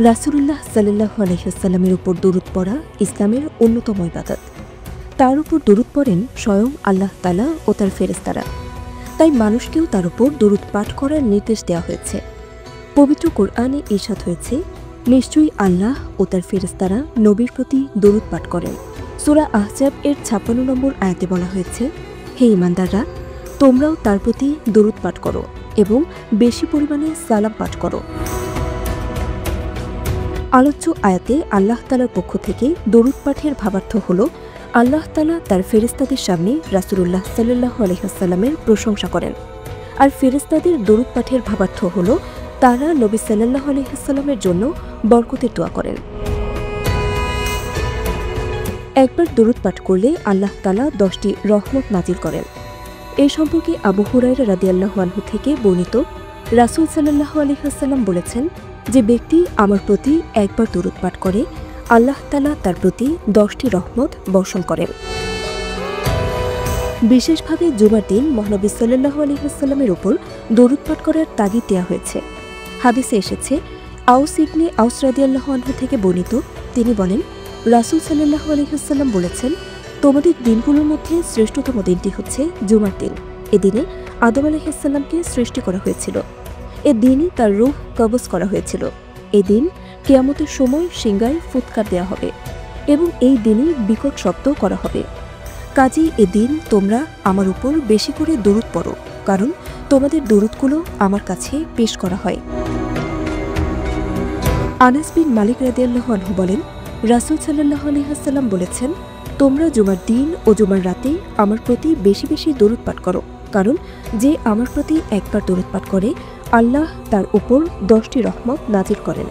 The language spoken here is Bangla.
রাসূলুল্লাহ সাল্লাল্লাহু আলাইহি ওয়াসাল্লামের উপর দরুদ পড়া ইসলামের অন্যতম ইবাদত। তার উপর দরুদ পড়েন স্বয়ং আল্লাহ তাআলা ও তার ফেরেশতারা। তাই মানুষকেও তার উপর দরুদ পাঠ করার নির্দেশ দেওয়া হয়েছে। পবিত্র কোরআনে ইরশাদ হয়েছে, নিশ্চয়ই আল্লাহ ও তার ফেরেশতারা নবীর প্রতি দরুদ পাঠ করেন। সূরা আহজাব এর ৫৬ নম্বর আয়াতে বলা হয়েছে, হে ঈমানদাররা, তোমরাও তার প্রতি দরুদ পাঠ করো এবং বেশি পরিমাণে সালাম পাঠ করো। আলোচ্য আয়াতে আল্লাহ তাআলার পক্ষ থেকে দরুদ পাঠের ভাবার্থ হল, আল্লাহ তাআলা তার ফেরেশতাদের সামনে রাসূলুল্লাহ সাল্লাল্লাহু আলাইহি ওয়াসাল্লামের প্রশংসা করেন। আর ফেরেশতাদের দরুদ পাঠের ভাবার্থ হল, তারা নবী সাল্লাল্লাহু আলাইহি ওয়াসাল্লামের জন্য বরকতের দোয়া করেন। একবার দরুদ পাঠ করলে আল্লাহ তাআলা ১০টি রহমত নাজিল করেন। এই সম্পর্কে আবু হুরায়রা রাদিয়াল্লাহু আনহু থেকে বর্ণিত, রাসূল সাল্লাল্লাহু আলাইহি ওয়াসাল্লাম বলেছেন, যে ব্যক্তি আমার প্রতি একবার দরুদ পাঠ করে, আল্লাহ তাআলা তার প্রতি 10টি রহমত বর্ষণ করেন। বিশেষভাবে জুমার দিন মহানবী সাল্লাল্লাহু আলাইহি ওয়াসাল্লামের উপর দরুদ পাঠ করার তাগিদ দেওয়া হয়েছে। হাদিসে এসেছে, আউস ইবনে আউস রাদিয়াল্লাহু আনহু থেকে বর্ণিত, তিনি বলেন, রাসূল সাল্লাল্লাহু আলাইহি ওয়াসাল্লাম বলেছেন, তোমাদের দিনগুলোর মধ্যে শ্রেষ্ঠতম দিনটি হচ্ছে জুমার দিন। এদিনে আদম আলাইহিস সালামকে সৃষ্টি করা হয়েছিল। এদিনই তার রূহ কবজ করা হয়েছিল। এদিন কিয়ামতের সময় সিংহায় ফুৎকার দেওয়া হবে এবং এই দিনই বিকট শব্দ করা হবে। কাজেই এদিন তোমরা আমার উপর বেশি করে দরুদ পড়ো, কারণ তোমাদের দরুদগুলো আমার কাছে পেশ করা হয়। আনাস বিন মালিক রাদিয়াল্লাহু আনহু বলেন, রাসূল সাল্লাল্লাহু আলাইহি ওয়াসাল্লাম বলেছেন, তোমরা জুমার দিন ও জুমার রাতে আমার প্রতি বেশি বেশি দরুদ পাঠ করো, কারণ যে আমার প্রতি একবার দরুদ পাঠ করে, আল্লাহ তার উপর 10টি রহমত নাজিল করেন।